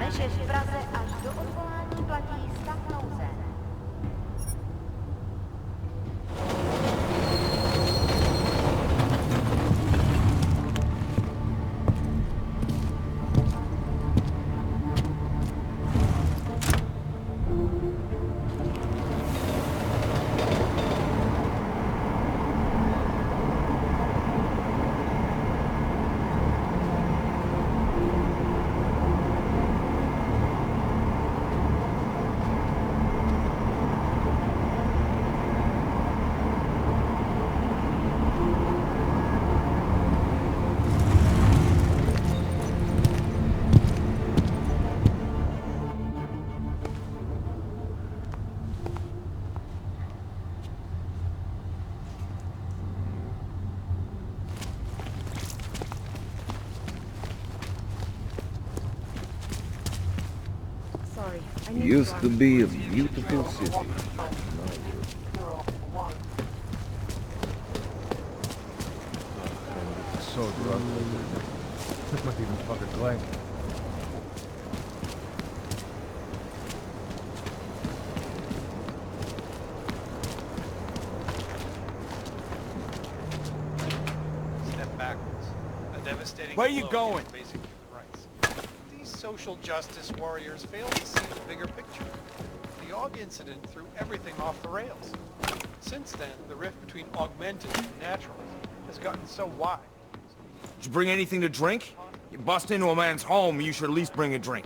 Takže v Praze až do odvolání platí stav nouze. Used to be a beautiful city. So drunk. Might even fuck a blank. Step backwards. A devastating Where are you blow going? to basic human rights. These social justice warriors fail to see the bigger picture. The AUG incident threw everything off the rails. Since then, the rift between augmented and naturalism has gotten so wide. Did you bring anything to drink? You bust into a man's home, you should at least bring a drink.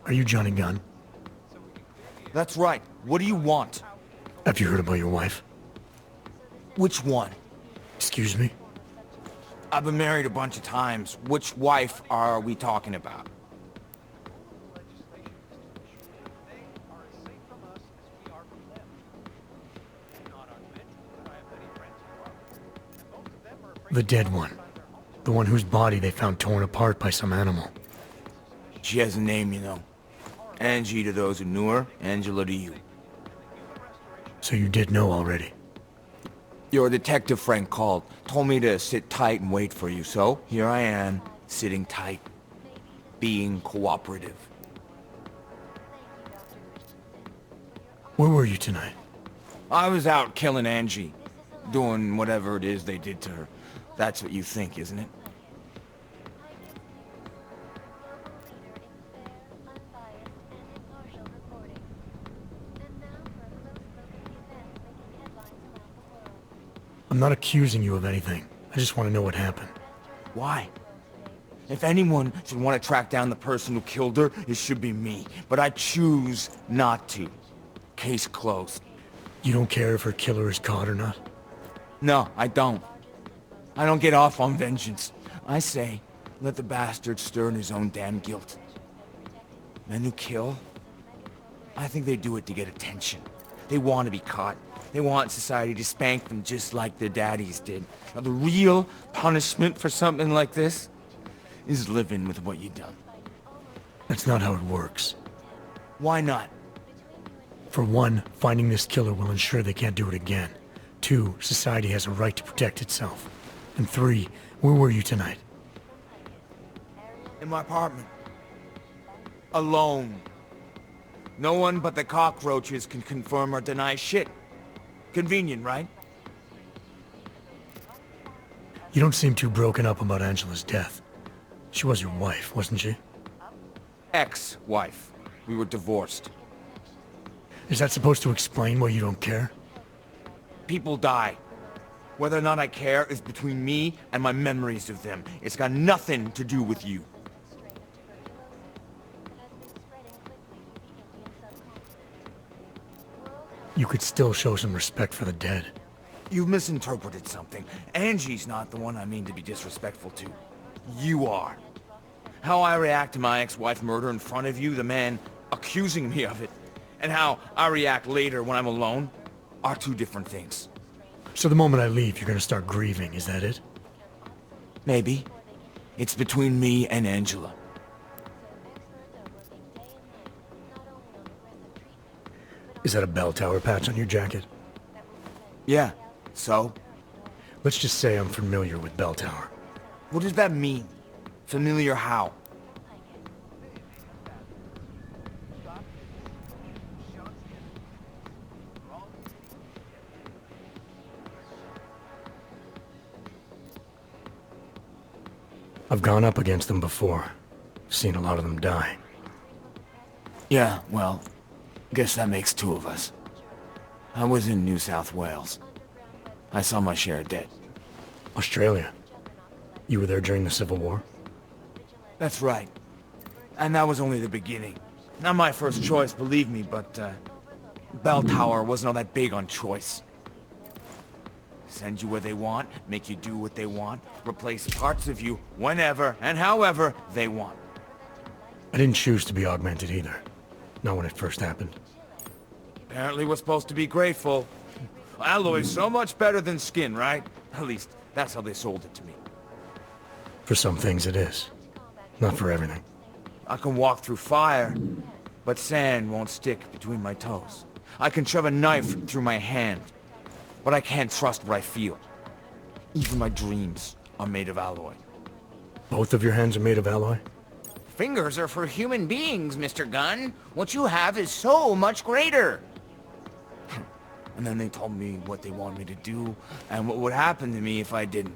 Are you Johnny Gunn? That's right. What do you want? Have you heard about your wife? Which one? Excuse me? I've been married a bunch of times. Which wife are we talking about? The dead one. The one whose body they found torn apart by some animal. She has a name, you know. Angie to those who knew her, Angela to you. So you did know already. Your detective friend called, told me to sit tight and wait for you, so here I am, sitting tight, being cooperative. Where were you tonight? I was out killing Angie, doing whatever it is they did to her. That's what you think, isn't it? I'm not accusing you of anything. I just want to know what happened. Why? If anyone should want to track down the person who killed her, it should be me. But I choose not to. Case closed. You don't care if her killer is caught or not? No, I don't. I don't get off on vengeance. I say, let the bastard stir in his own damn guilt. Men who kill, I think they do it to get attention. They want to be caught. They want society to spank them just like their daddies did. Now, the real punishment for something like this is living with what you done. That's not how it works. Why not? For one, finding this killer will ensure they can't do it again. Two, society has a right to protect itself. And three, where were you tonight? In my apartment. Alone. No one but the cockroaches can confirm or deny shit. Convenient, right? You don't seem too broken up about Angela's death. She was your wife, wasn't she? Ex-wife. We were divorced. Is that supposed to explain why you don't care? People die. Whether or not I care is between me and my memories of them. It's got nothing to do with you. You could still show some respect for the dead. You've misinterpreted something. Angie's not the one I mean to be disrespectful to. You are. How I react to my ex-wife murder in front of you, the man accusing me of it, and how I react later when I'm alone, are two different things. So the moment I leave, you're gonna start grieving, is that it? Maybe. It's between me and Angela. Is that a bell tower patch on your jacket? Yeah, so? Let's just say I'm familiar with bell tower. What does that mean? Familiar how? I've gone up against them before. Seen a lot of them die. Yeah, well, guess that makes two of us. I was in New South Wales. I saw my share of dead. Australia. You were there during the Civil War? That's right. And that was only the beginning. Not my first choice, believe me, but, Bell Tower wasn't all that big on choice. Send you where they want, make you do what they want, replace parts of you whenever and however they want. I didn't choose to be augmented either. Not when it first happened. Apparently we're supposed to be grateful. Alloy's so much better than skin, right? At least, that's how they sold it to me. For some things it is. Not for everything. I can walk through fire, but sand won't stick between my toes. I can shove a knife through my hand, but I can't trust what I feel. Even my dreams are made of alloy. Both of your hands are made of alloy? Fingers are for human beings, Mr. Gunn. What you have is so much greater. And then they told me what they wanted me to do, and what would happen to me if I didn't.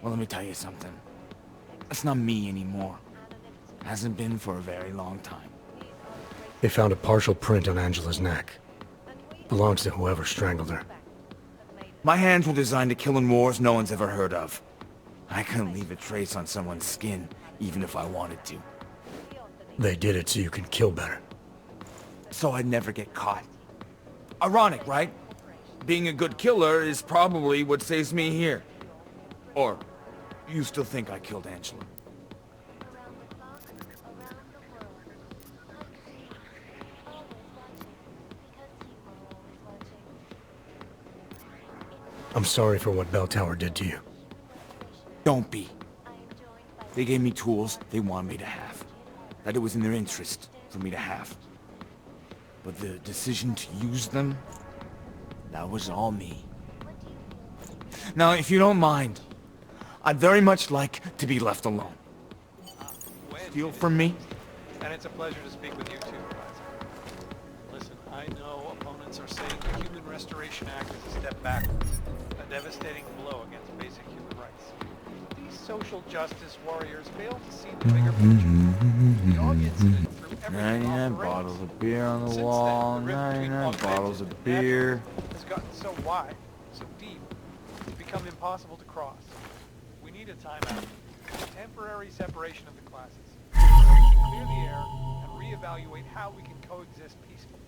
Well, let me tell you something. That's not me anymore. Hasn't been for a very long time. They found a partial print on Angela's neck. Belongs to whoever strangled her. My hands were designed to kill in wars no one's ever heard of. I couldn't leave a trace on someone's skin, even if I wanted to. They did it so you could kill better. So I'd never get caught. Ironic, right? Being a good killer is probably what saves me here. Or, you still think I killed Angela? I'm sorry for what Bell Tower did to you. Don't be. They gave me tools they wanted me to have. That it was in their interest for me to have. But the decision to use them, that was all me. Now, if you don't mind, I'd very much like to be left alone. Steal from me? And it's a pleasure to speak with you too, Professor. Listen, I know opponents are saying the Human Restoration Act is a step backwards, a devastating blow against basic human rights. These social justice warriors fail to see the bigger picture. The Og incident threw everything off the rails. Bottles of beer on the Since wall, then, the rift between 99 bottles augmented of and beer. natural has gotten so wide, so deep, it's become impossible to cross. We need a timeout, a temporary separation of the classes, to clear the air and reevaluate how we can coexist peacefully.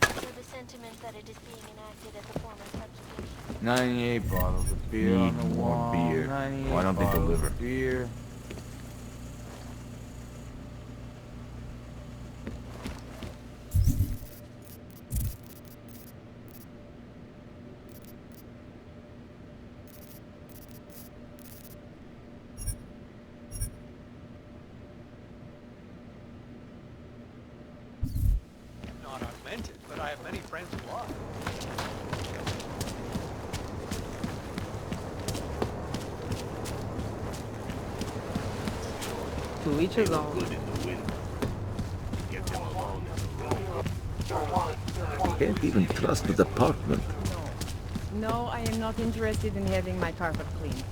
The sentiment that it is being enacted as a form of subjugation. 98 bottles of beer on the Need more wall. beer. 98 Why don't they bottles deliver? of beer. Not augmented, but I have many friends who are. To each his own. Can't even trust the department. No, I am not interested in having my carpet cleaned.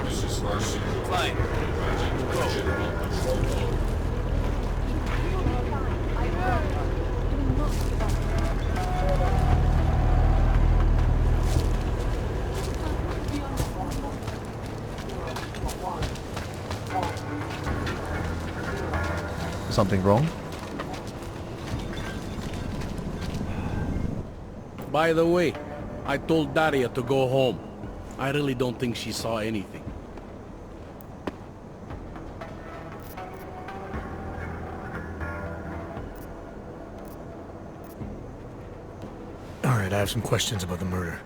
Fine. Something wrong? By the way, I told Daria to go home. I really don't think she saw anything. Alright, I have some questions about the murder.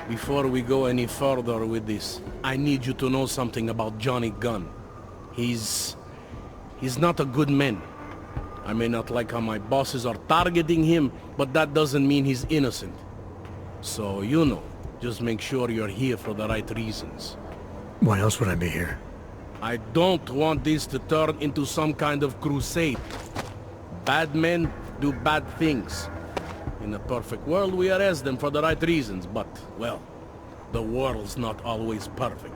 Before we go any further with this, I need you to know something about Johnny Gunn. He's not a good man. I may not like how my bosses are targeting him, but that doesn't mean he's innocent. So, you know, just make sure you're here for the right reasons. Why else would I be here? I don't want this to turn into some kind of crusade. Bad men do bad things. In a perfect world, we arrest them for the right reasons, but, well, the world's not always perfect.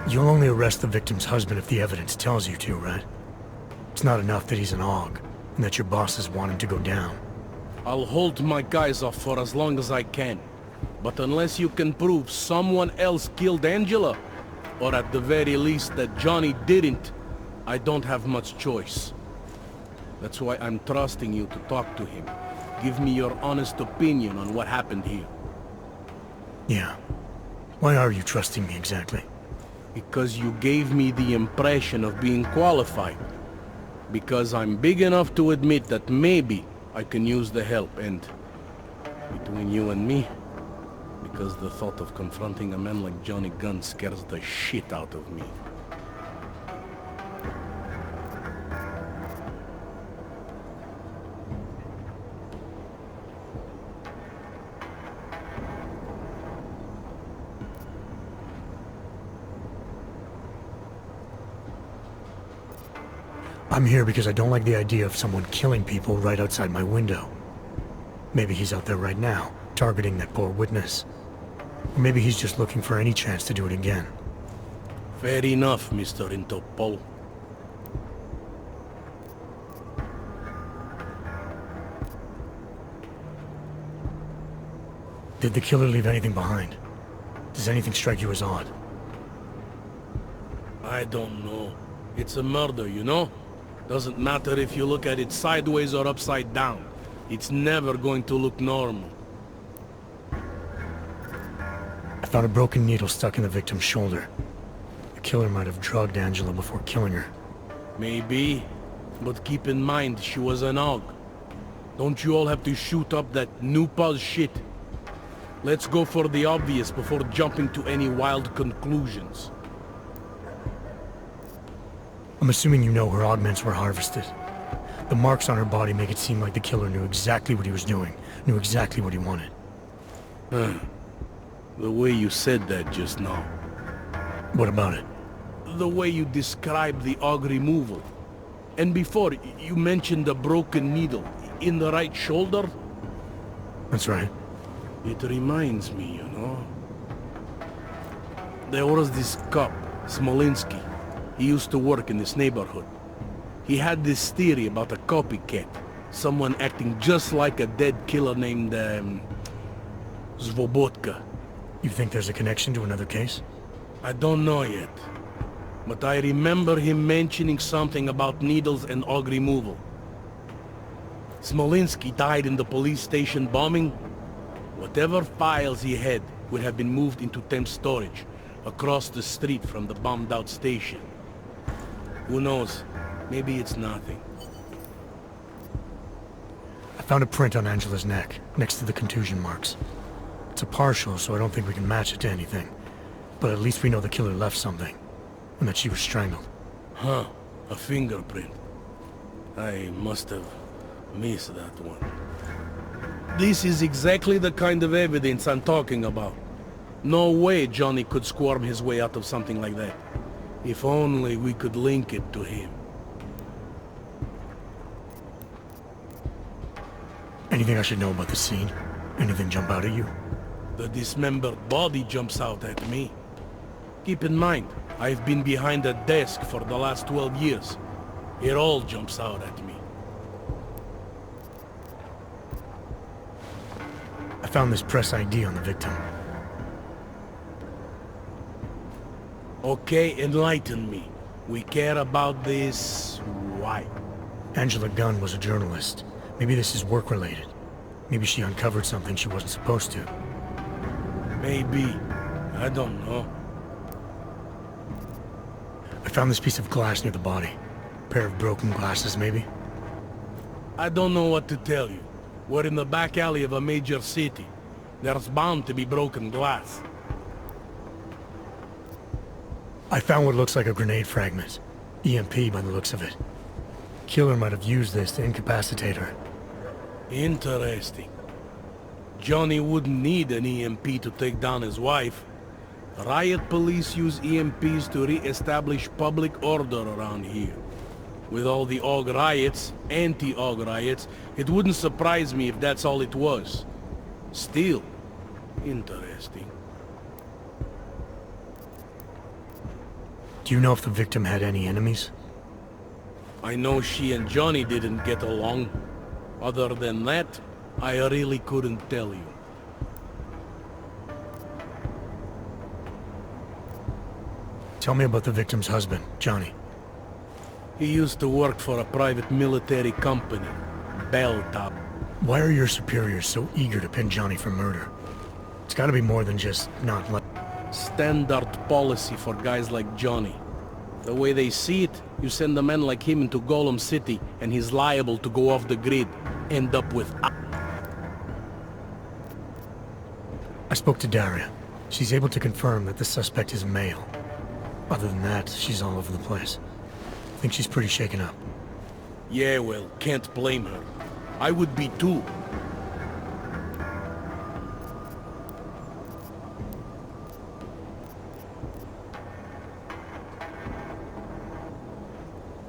You'll only arrest the victim's husband if the evidence tells you to, right? It's not enough that he's an AUG, and that your bosses want him to go down. I'll hold my guys off for as long as I can. But unless you can prove someone else killed Angela, or at the very least that Johnny didn't, I don't have much choice. That's why I'm trusting you to talk to him. Give me your honest opinion on what happened here. Yeah. Why are you trusting me exactly? Because you gave me the impression of being qualified. Because I'm big enough to admit that maybe I can use the help, and between you and me, because the thought of confronting a man like Johnny Gunn scares the shit out of me. I'm here because I don't like the idea of someone killing people right outside my window. Maybe he's out there right now, targeting that poor witness. Or maybe he's just looking for any chance to do it again. Fair enough, Mr. Interpol. Did the killer leave anything behind? Does anything strike you as odd? I don't know. It's a murder, you know? Doesn't matter if you look at it sideways or upside down. It's never going to look normal. I found a broken needle stuck in the victim's shoulder. The killer might have drugged Angela before killing her. Maybe, but keep in mind she was an AUG. Don't you all have to shoot up that new pause shit? Let's go for the obvious before jumping to any wild conclusions. I'm assuming you know her augments were harvested. The marks on her body make it seem like the killer knew exactly what he was doing, knew exactly what he wanted. The way you said that just now. What about it? The way you described the AUG removal. And before, you mentioned a broken needle in the right shoulder? That's right. It reminds me, you know. There was this cop, Smolinski. He used to work in this neighborhood. He had this theory about a copycat. Someone acting just like a dead killer named, Svobotka. You think there's a connection to another case? I don't know yet. But I remember him mentioning something about needles and AUG removal. Smolinski died in the police station bombing. Whatever files he had would have been moved into temp storage across the street from the bombed-out station. Who knows? Maybe it's nothing. I found a print on Angela's neck, next to the contusion marks. It's a partial, so I don't think we can match it to anything. But at least we know the killer left something, and that she was strangled. Huh. A fingerprint. I must have missed that one. This is exactly the kind of evidence I'm talking about. No way Johnny could squirm his way out of something like that. If only we could link it to him. Anything I should know about the scene? Anything jump out at you? The dismembered body jumps out at me. Keep in mind, I've been behind a desk for the last 12 years. It all jumps out at me. I found this press ID on the victim. Okay, enlighten me. We care about this... why? Angela Gunn was a journalist. Maybe this is work-related. Maybe she uncovered something she wasn't supposed to. Maybe. I don't know. I found this piece of glass near the body. Pair of broken glasses, maybe? I don't know what to tell you. We're in the back alley of a major city. There's bound to be broken glass. I found what looks like a grenade fragment. EMP by the looks of it. Killer might have used this to incapacitate her. Interesting. Johnny wouldn't need an EMP to take down his wife. Riot police use EMPs to re-establish public order around here. With all the AUG riots, anti-AUG riots, it wouldn't surprise me if that's all it was. Still, interesting. Do you know if the victim had any enemies? I know she and Johnny didn't get along. Other than that, I really couldn't tell you. Tell me about the victim's husband, Johnny. He used to work for a private military company, Belltop. Why are your superiors so eager to pin Johnny for murder? It's gotta be more than just not like... Standard policy for guys like Johnny. The way they see it, you send a man like him into Golem City, and he's liable to go off the grid, end up with... I spoke to Daria. She's able to confirm that the suspect is male. Other than that, she's all over the place. I think she's pretty shaken up. Yeah, well, can't blame her. I would be too.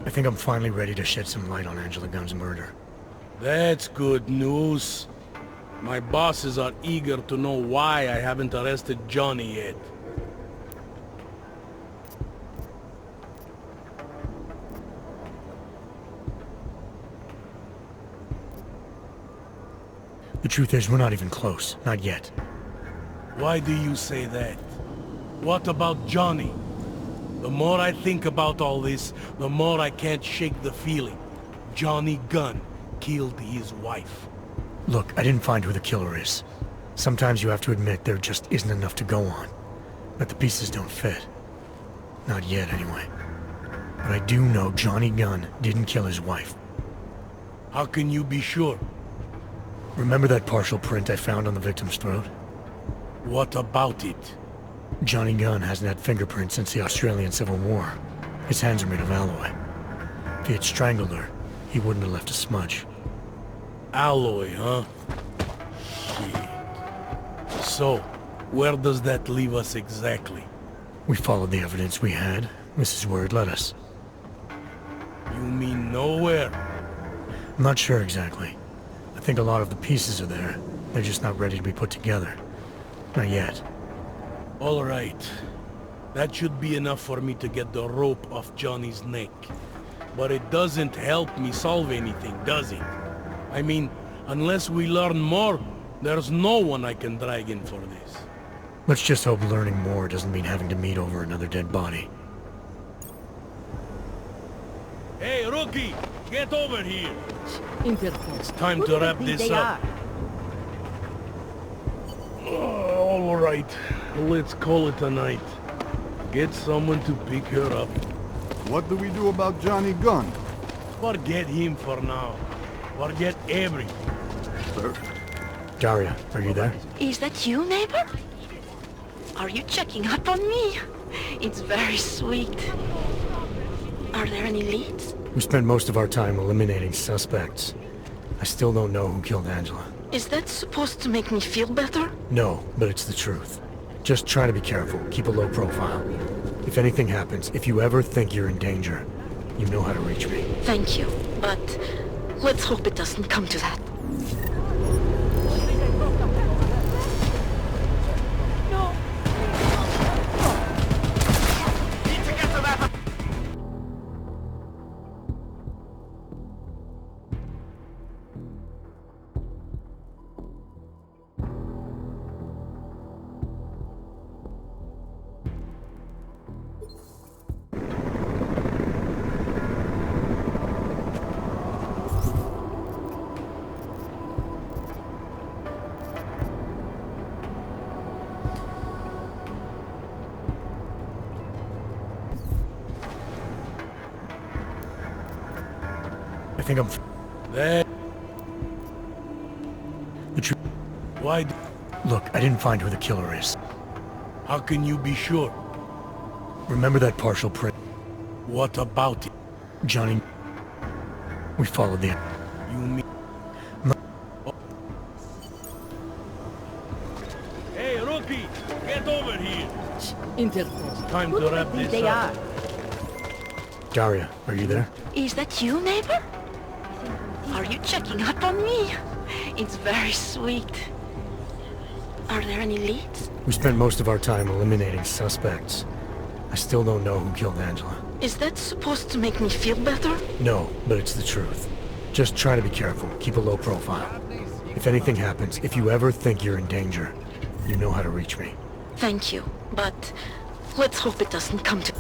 I think I'm finally ready to shed some light on Angela Gunn's murder. That's good news. My bosses are eager to know why I haven't arrested Johnny yet. The truth is, we're not even close. Not yet. Why do you say that? What about Johnny? The more I think about all this, the more I can't shake the feeling. Johnny Gunn killed his wife. Look, I didn't find who the killer is. Sometimes you have to admit there just isn't enough to go on. That the pieces don't fit. Not yet, anyway. But I do know Johnny Gunn didn't kill his wife. How can you be sure? Remember that partial print I found on the victim's throat? What about it? Johnny Gunn hasn't had fingerprints since the Australian Civil War. His hands are made of alloy. If he had strangled her, he wouldn't have left a smudge. Alloy, huh? Shit. So, where does that leave us exactly? We followed the evidence we had. This is where it led us. You mean nowhere? I'm not sure exactly. I think a lot of the pieces are there. They're just not ready to be put together. Not yet. All right. That should be enough for me to get the rope off Johnny's neck. But it doesn't help me solve anything, does it? I mean, unless we learn more, there's no one I can drag in for this. Let's just hope learning more doesn't mean having to meet over another dead body. Hey, rookie! Get over here! Interpol. It's time Who to do they wrap think this they up. All right. Let's call it a night. Get someone to pick her up. What do we do about Johnny Gunn? Forget him for now. Forget everything. Sir? Daria, are you there? Is that you, neighbor? Are you checking up on me? It's very sweet. Are there any leads? We spent most of our time eliminating suspects. I still don't know who killed Angela. Is that supposed to make me feel better? No, but it's the truth. Just try to be careful. Keep a low profile. If anything happens, if you ever think you're in danger, you know how to reach me. Thank you, but let's hope it doesn't come to that. I think I'm... There. The truth... Why? Look, I didn't find who the killer is. How can you be sure? Remember that partial print? What about it? Johnny... We followed the... You mean... Hey, rookie! Get over here! Interpol. Time Who to do they wrap think this they up. are? Daria, are you there? Is that you, neighbor? Are you checking up on me? It's very sweet. Are there any leads? We spent most of our time eliminating suspects. I still don't know who killed Angela. Is that supposed to make me feel better? No, but it's the truth. Just try to be careful. Keep a low profile. If anything happens, if you ever think you're in danger, you know how to reach me. Thank you, but let's hope it doesn't come to...